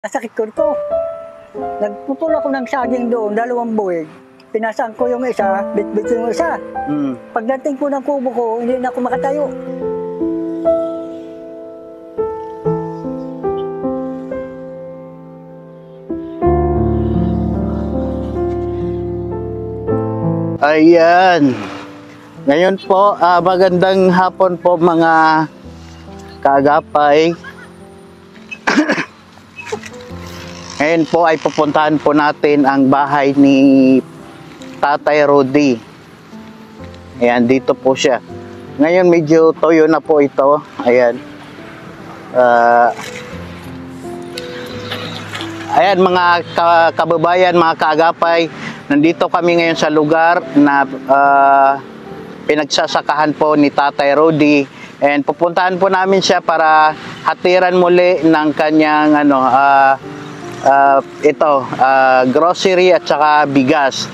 Nasakit ko ito. Nagputol ako ng saging doon, 2 buwig. Pinasaan ko yung isa, bitbit ko yung isa. Pagdating ko ng kubo ko, hindi na ako makatayo. Ayan. Ngayon po, magandang hapon po mga kaagapay. Ngayon po ay pupuntahan po natin ang bahay ni Tatay Rudy. Ayan, dito po siya. Ngayon medyo toyo na po ito. Ayan. Ayan mga kababayan, mga kaagapay. Nandito kami ngayon sa lugar na pinagsasakahan po ni Tatay Rudy. And pupuntahan po namin siya para hatiran muli ng kanyang grocery at saka bigas.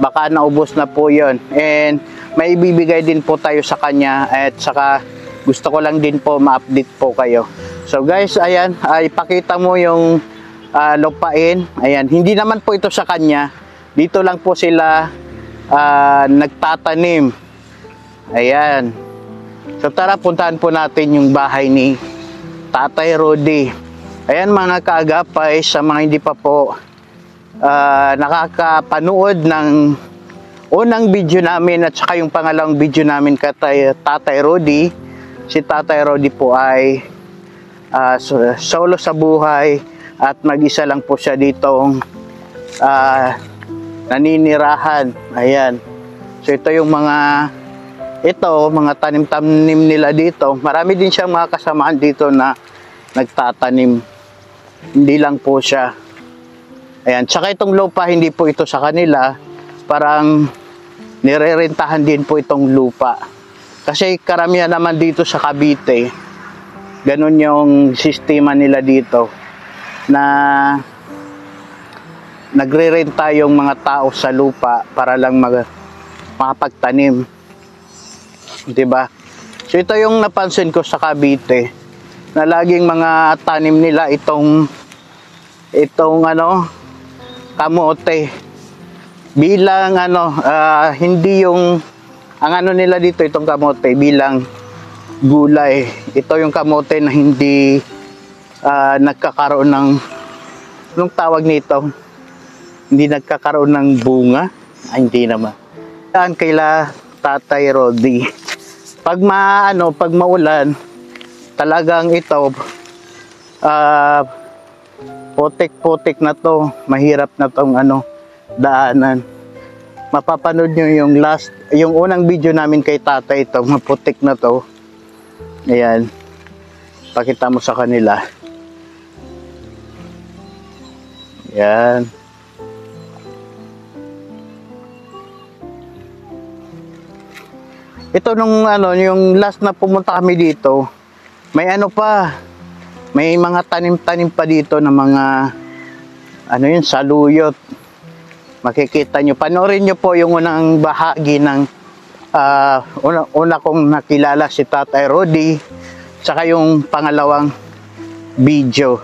Baka naubos na po yon. And may ibibigay din po tayo sa kanya at saka gusto ko lang din po ma-update po kayo. So guys, ayan, ipakita mo yung lupain. Ayan, hindi naman po ito sa kanya. Dito lang po sila nagtatanim. Ayan. So tara, puntahan po natin yung bahay ni Tatay Rudy. Ayan mga kaagapay, sa mga hindi pa po nakakapanood ng unang video namin at saka yung pangalawang video namin kay Tatay Rudy. Si Tatay Rudy po ay solo sa buhay at mag-isa lang po siya ditong naninirahan. Ayan. So ito yung mga tanim-tanim nila dito. Marami din siyang mga kasamaan dito na nagtatanim. Hindi lang po siya. Ayan. Tsaka itong lupa, hindi po ito sa kanila. Parang nirerentahan din po itong lupa. Kasi karamihan naman dito sa Cavite, ganun yung sistema nila dito. Na nagrerenta yung mga tao sa lupa para lang makapagtanim. Diba? So ito yung napansin ko sa Cavite, na laging mga tanim nila itong kamote. Bilang hindi yung ang nila dito itong kamote bilang gulay. Ito yung kamote na hindi nagkakaroon ng anong tawag nito? Hindi nagkakaroon ng bunga. Ay, hindi naman. Yan kaila Tatay Rudy. Pag maulan, talagang ito putik-putik na to. Mahirap na tong daanan. Mapapanood nyo yung unang video namin kay Tatay, ito, maputik na to. Ayan. Pakita mo sa kanila. Ayan. Ito yung last na pumunta kami dito, may may mga tanim-tanim pa dito na mga saluyot. Makikita nyo, panoorin nyo po yung unang bahagi ng una kong nakilala si Tatay Rudy, tsaka yung pangalawang video.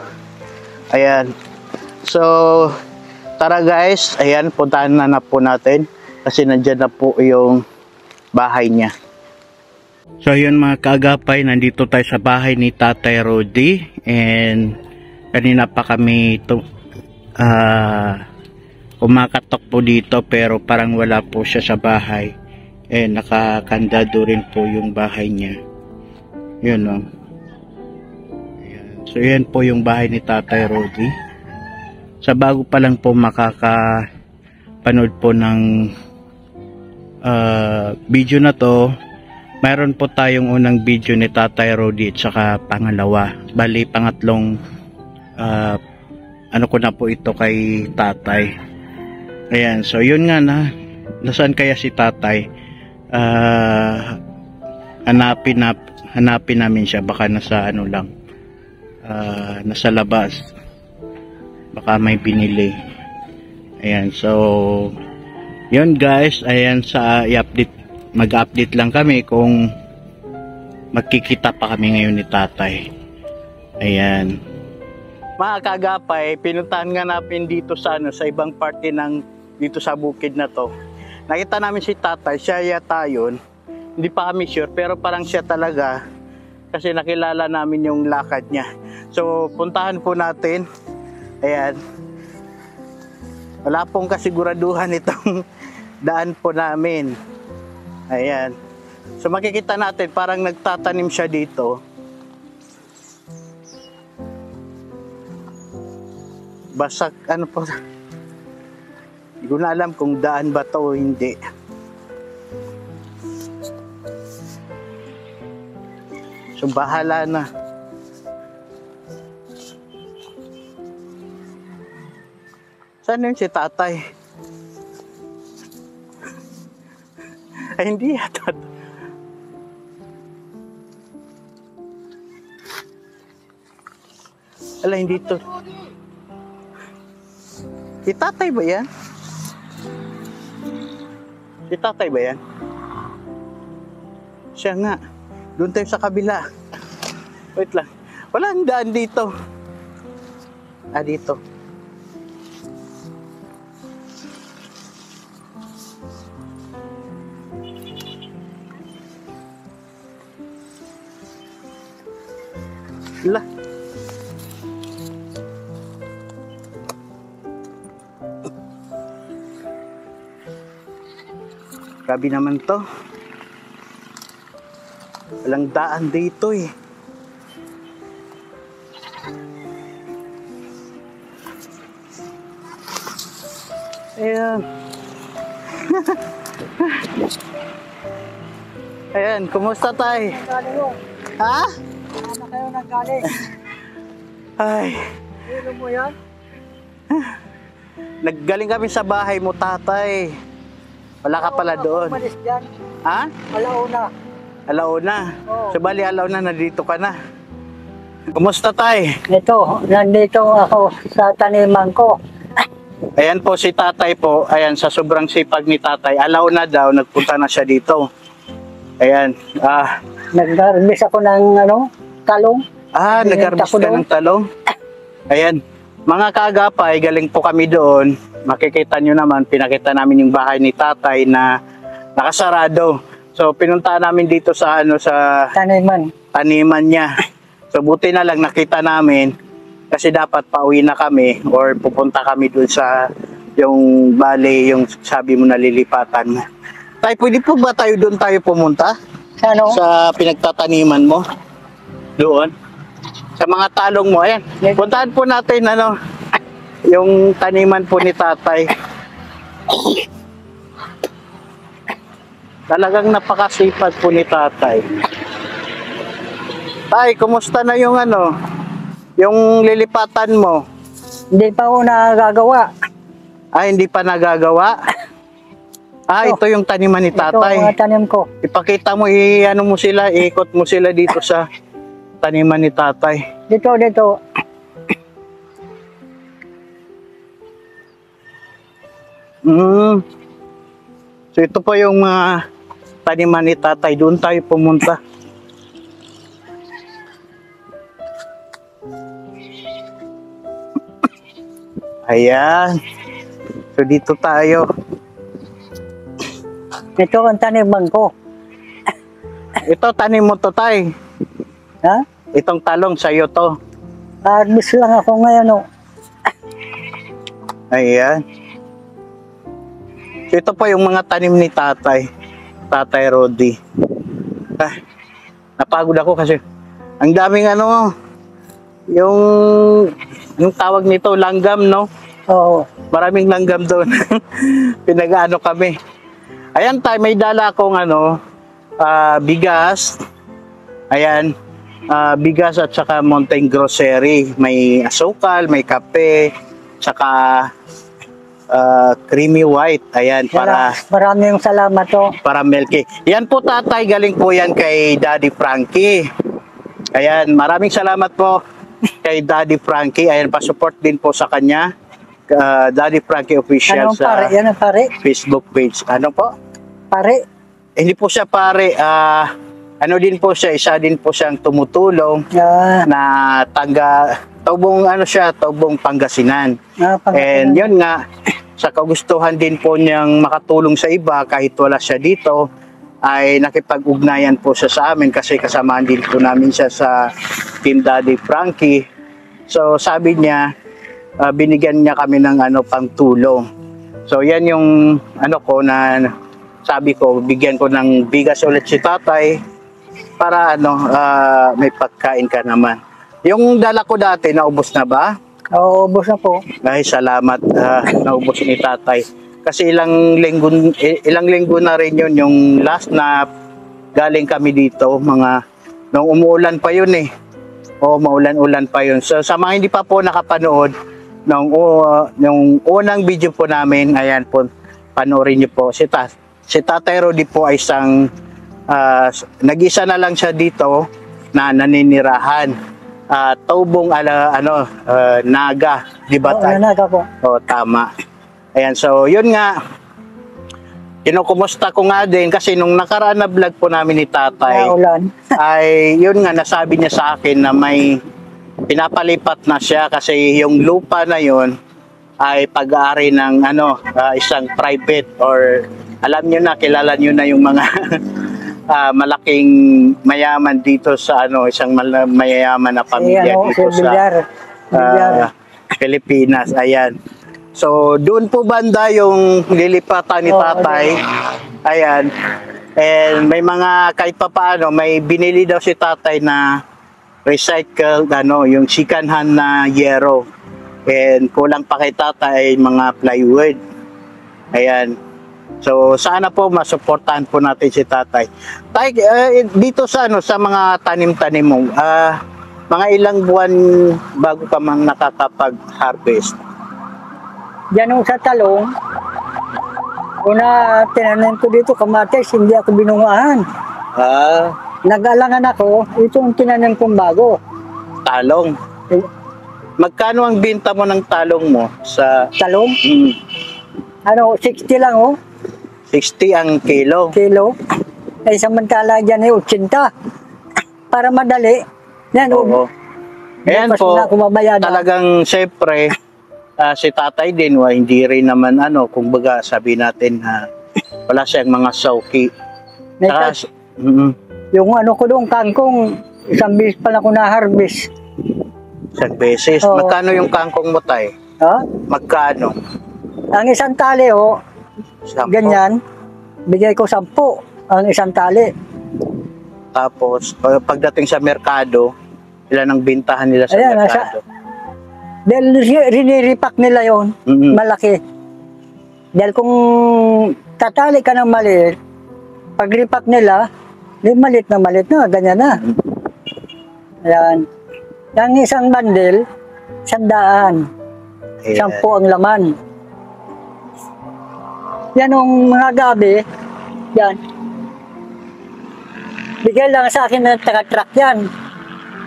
Ayan. So tara guys, ayan, puntahan na po natin kasi nandyan na po yung bahay niya. So yun mga kaagapay, nandito tayo sa bahay ni Tatay Rudy, and kanina pa kami kumakatok po dito pero parang wala po siya sa bahay, nakakandado rin po yung bahay niya. Yun o. Ayan. So yan po yung bahay ni Tatay Rudy. Sa bago pa lang po makakapanood po ng video na to, mayroon po tayong unang video ni Tatay Rudy at saka pangalawa. Bali pangatlong ko na po ito kay Tatay. Ayan, so yun nga nasaan kaya si Tatay? Hanapin namin siya, baka nasa nasa labas, baka may binili. Ayan, so yun guys, ayan, mag-update lang kami kung magkikita pa kami ngayon ni Tatay. Ayan. mga kagapay, pinuntahan nga namin dito sa sa ibang parte ng dito sa bukid na to. Nakita namin si tatay, siya yata yun. Hindi pa kami sure, pero parang siya talaga kasi nakilala namin yung lakad niya. So, puntahan po natin. Ayan. Wala pong kasiguraduhan itong daan po namin. Ayan. So, makikita natin, parang nagtatanim siya dito. Basak, ano po. Hindi ko na alam kung daan ba to o hindi. So, bahala na. Saan yun si tatay? Ay, hindi yata. Ala, hindi to. Si tatay ba yan? Si tatay ba yan? Siya nga. Doon tayo sa kabila. Wait lang. Wala ang daan dito. Ah, dito. Wala. Grabe naman to. Walang daan dito eh. Ayan. Ayan, kumusta tayo? Galing mo. Ha? Saan na kayo nanggaling? Ay, Hilo mo yan? naggaling kami sa bahay mo, tatay. Wala ka pala doon. Umalis dyan. Ha? Alauna. Alauna. Oo. So, bali alauna, nandito ka na. Kumusta tay? Ito, nandito ako sa taniman ko. Ayan po si tatay po. Ayan, sa sobrang sipag ni tatay. Alauna daw, nagpunta na siya dito. Ayan. Nag-harvest ako ng talong. Nag-harvest ka ng talong. Ayan. Mga kaagapay, galing po kami doon. Makikita nyo naman, pinakita namin yung bahay ni tatay na nakasarado. So, pinunta namin dito sa sa taniman niya. So, buti na lang nakita namin kasi dapat pauwi na kami or pupunta kami doon sa yung bale, yung sabi mo na lilipatan. Tay, pwede po ba doon tayo pumunta? Sa pinagtataniman mo? Doon? Sa mga talong mo, ayan. Puntahan po natin, yung taniman po ni tatay. Talagang napakasipag po ni tatay. Tay, kumusta na yung yung lilipatan mo? Hindi pa ako nagagawa. Hindi pa nagagawa? Ito yung taniman ni tatay. Ito ang tanim ko. Ipakita mo, mo sila, iikot mo sila dito sa taniman ni tatay. Dito. So ito po yung taniman ni tatay. Doon tayo pumunta. Ayan. So dito tayo. Ito ang taniman ko. Ito, tanim mo to, tay. Ha? Itong talong sa'yo to. Harvest lang ako ngayon. Ayan. So ito po yung mga tanim ni tatay. Tatay Rodi. Napagod ako kasi ang daming yung tawag nito, langgam, no? Oo. Maraming langgam doon. Pinag-ano kami. Ayan tayo, may dala akong bigas. Ayan. Bigas at saka mountain grocery. May asukal, may kape, saka creamy white. Ayan, Maraming salamat to. para milky. Yan po tatay, galing po yan kay Daddy Frankie. Ayan, maraming salamat po kay Daddy Frankie. Ayan, pa-support din po sa kanya. Daddy Frankie Official Anong pare? Yan ang pare? Facebook page. Ano po? Pare? Hindi po siya pare. Din po siya, isa din po siyang tumutulong na Taubong ano siya, Taubong Pangasinan. And yun nga, sa kagustuhan din po niyang makatulong sa iba kahit wala siya dito, ay nakipag-ugnayan po siya sa amin kasi kasamahan din po namin siya sa Team Daddy Frankie. So sabi niya, binigyan niya kami ng pangtulong. So yan yung ko na sabi ko, bigyan ko ng bigas ulit si tatay para may pagkain ka naman. Yung dala ko dati, naubos na ba? Oo, ubos na po. Ay, salamat. Naubos ni tatay. Kasi ilang linggo na rin yun, yung last na galing kami dito, nung umuulan pa yun eh. O, maulan-ulan pa yun. So, sa mga hindi pa po nakapanood, nung unang video po namin, ayan po, panoorin niyo po. Si Tatay Rodi po ay isang, nag-isa na lang siya dito na naninirahan. Taubong Naga, di ba? Naga po. O, tama. Ayan, so yun nga, kinukumusta ko nga din kasi nung nakaraan na vlog po namin ni tatay, ay yun nga, nasabi niya sa akin na may pinapalipat na siya kasi yung lupa na yun ay pag-aari ng isang private or alam nyo na, kilala nyo na yung mga malaking mayaman dito sa isang mayayaman na pamilya dito sa Pilipinas. Ayan. So, doon po banda yung lilipatan ni tatay. Ayan. And may mga kahit pa paano, may binili daw si tatay na recycled, yung second hand na yero. And kulang pa kay tatay mga plywood. Ayan. So, sana po masuportahan po natin si tatay. Tay, dito sa sa mga tanim-tanim mo, mga ilang buwan bago ka mang nakakapag-harvest? Diyan sa talong, una tinanim ko dito kamatis, hindi ako binungahan. Nag-alangan ako, ito ang tinanim kong bago. Talong? Magkano ang binta mo ng talong mo sa... Talong? 60 lang 60 ang kilo? Kilo. Ay samantala dyan ay 80. Para madali. Yan, ayan po, talagang siyempre, si tatay din, hindi rin naman kumbaga sabi natin wala siyang mga sauki. Yung ko doon, kangkong, isang beses pa na ako na-harvest. Isang beses? Magkano yung kangkong mo, tay? Magkano? Ang isang tali, ganyan, bigay ko 10 ang isang tali. Tapos, pagdating sa merkado, ilan ang bintahan nila sa merkado? Dahil riniripak nila yon malaki. Dahil kung tatali ka ng maliit, pag ripak nila, malit na, ganyan na. Ayan. Ang isang bandel, 100. 10 ang laman. Yan ang mga gabi, yan. Bigay lang sa akin na taga-truck yan.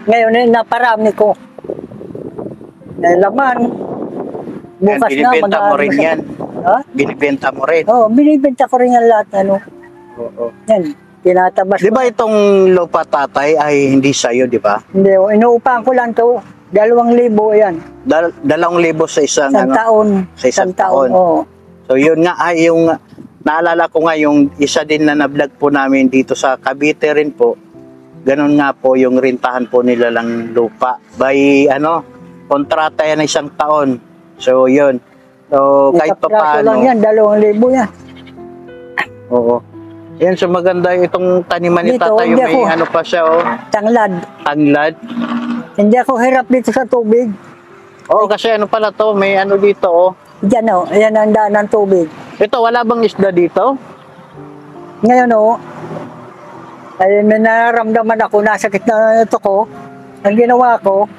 Ngayon naparami ko. Laman. Bukas na, binibenta mo rin yan? Binibenta mo rin? Oo, binibenta ko rin yan lahat. Yan, tinatabas. Di ba itong lupa, tatay, ay hindi sa'yo, di ba? Hindi, inuupahan ko lang to. 2,000 yan. 2,000 sa isang taon. Sa isang taon. Oo. So yun nga, yung naalala ko nga yung isa din na na-vlog po namin dito sa Cavite rin po. Ganun nga po yung rintahan po nila lang lupa. By kontrata yan isang taon. So yun. So kahit pa paano. Lang yan, 2,000 yan. Oo. Yan, so maganda itong taniman ni dito, tatay. Yung may pa siya, Tanglad. Tanglad. Hindi ako hirap dito sa tubig. Oo, kasi pala to, may dito, Diyan ayan ang daan ng tubig. Ito, wala bang isda dito? Ngayon ay may nararamdaman ako, nasakit na ito ko. Ang ginawa ko,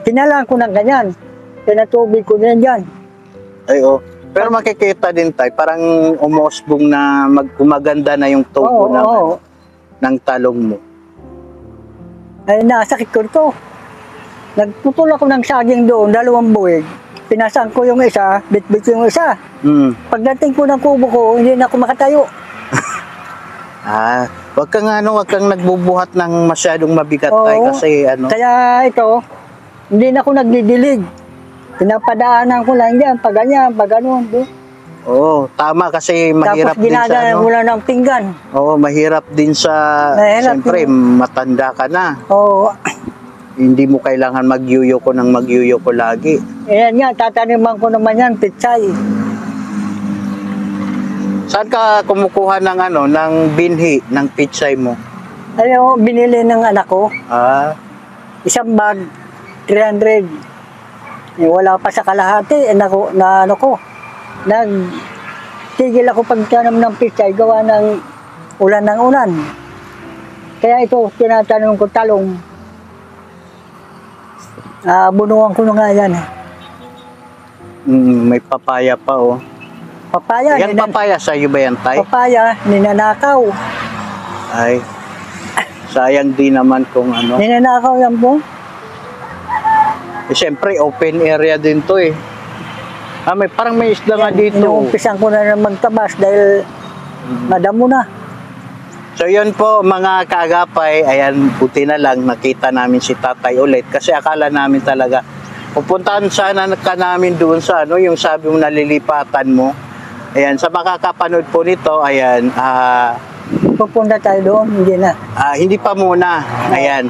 kinalaan ko ng ganyan. Pinatubig ko din dyan. Ay, Pero makikita din tayo, parang umusbong na gumaganda na yung tubo ng talong mo. Ay, nasakit ko ito. Nagputol ako ng saging doon, 2 buwig. Pinasang ko yung isa, bit-bit yung isa. Pagdating ko ng kubo ko, hindi na ako makatayo. Wag kang nagbubuhat ng masyadong mabigat tayo kasi Kaya ito, Hindi na ako nagdidilig. Pinapadaanan ko lang yan, pag ganyan, pag ganun. Oo, tama kasi mahirap Tapos din sa ginagana ano. mo lang ng pinggan. Oo, mahirap din sa, Mahirap siyempre, matanda ka na. Oo. Hindi mo kailangan magyuyoko ng magyuyoko lagi. Ayan nga, tataniman ko naman yan, pitsay. Saan ka kumukuha ng ano, ng binhi, ng pitsay mo? Alam mo, binili ng anak ko, Ah, isang bag, 300. Wala pa sa kalahati, na ano ko. Tigil ako pagtanong ng pitsay, gawa ng ulan. Kaya ito, tinatanong ko talong. Bunuan ko na nga yan. may papaya pa, oh. Papaya, Yan papaya, sa'yo ba yan, Tay? papaya, ninanakaw. Ay, sayang din naman kung ano. Ninanakaw yan po. Siyempre, open area din to eh. Parang may isda nga dito. Inuumpisan ko na magtabas dahil madamo na. So yun po mga kaagapay, ayan, puti na lang nakita namin si Tatay ulit kasi akala namin talaga pupuntahan sana ka namin doon sa ano, yung sabi mo nalilipatan mo. Ayan, sa makakapanood po nito, ayan, Pupunta tayo doon, hindi na. hindi pa muna. Ayan.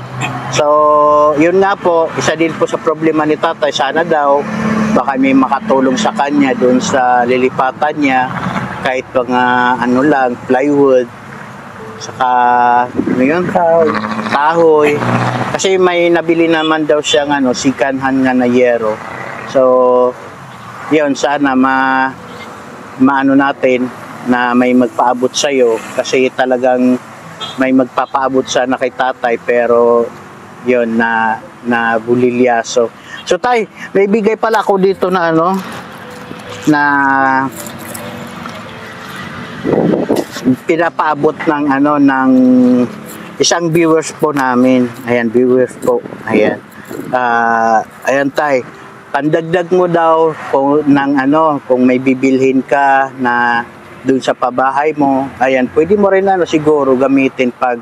So, yun nga po, isa din po sa problema ni Tatay, sana daw baka may makatulong sa kanya doon sa lilipatan niya kahit mga ano lang, plywood, saka ano yun? Kahoy. Kasi may nabili naman daw siyang ano, sikanhan nga na yero. So, yun, sana maano natin na may magpaabot sa'yo kasi talagang may magpapaabot sana kay Tatay pero yun na bulilyaso. So Tay, may bigay pala ako dito na ano na pinapaabot ng ano ng isang viewers po namin. Ayan, viewers po. Ayan. Ayan Tay, pandagdag mo daw kung ng ano, kung may bibilhin ka na doon sa pabahay mo. Ayan, pwede mo rin ano siguro gamitin pag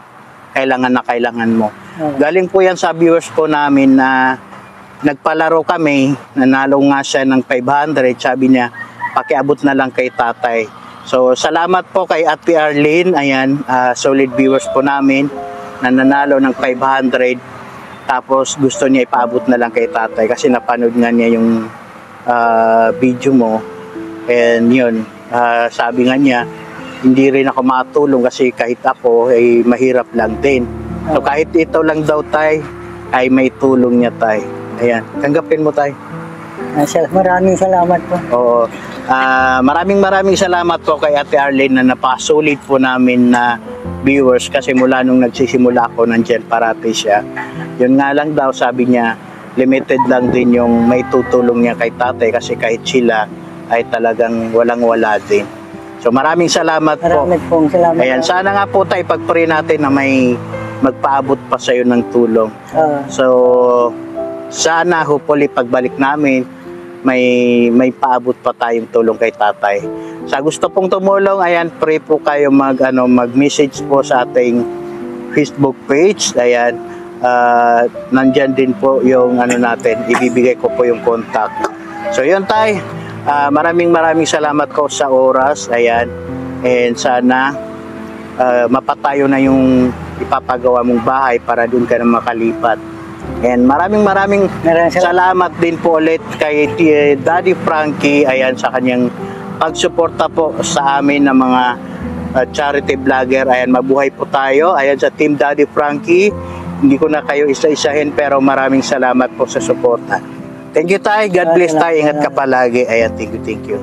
kailangan mo. Galing po yan sa viewers po namin na nagpalaro kami, nanalo nga siya ng 500, sabi niya, pakiabot na lang kay Tatay. So, salamat po kay Ate Arlene, ayan, solid viewers po namin, na nanalo ng 500, tapos gusto niya ipaabot na lang kay Tatay, kasi napanood nga niya yung video mo, and yun, sabi nga niya, hindi rin ako makatulong kasi kahit ako ay mahirap lang din. So, kahit ito lang daw Tay, ay may tulong niya Tay. Ayan, tanggapin mo Tay. Maraming salamat po. Oo. Maraming salamat po kay Ate Arlene na napasulit po namin na viewers kasi mula nung nagsisimula ako nandyan parati siya. Yun nga lang daw sabi niya, limited lang din yung may tutulong niya kay Tatay kasi kahit sila ay talagang walang-wala din. So maraming salamat po. Maraming pong salamat. Ayan, sana nga po Tay, pag-pray natin na may magpaabot pa sa'yo ng tulong. So, sana hopefully pagbalik namin may paabot pa tayong tulong kay Tatay. Sa gusto pong tumulong, ayan, pray po kayo mag-message po sa ating Facebook page. Ayan, nandyan din po yung ano natin, ibibigay ko po yung contact. So yun Tay, maraming salamat ko sa oras. Ayan, and sana mapatayo na yung ipapagawa mong bahay para doon ka na makalipat. And maraming salamat din po ulit kay Daddy Frankie, ayan, sa kanyang pagsuporta po sa amin ng mga charity vlogger. Ayan, mabuhay po tayo. Ayan, sa Team Daddy Frankie, hindi ko na kayo isa-isahin pero maraming salamat po sa suporta. Thank you Tay, God bless Tay, ingat ka palagi. Ayan, thank you.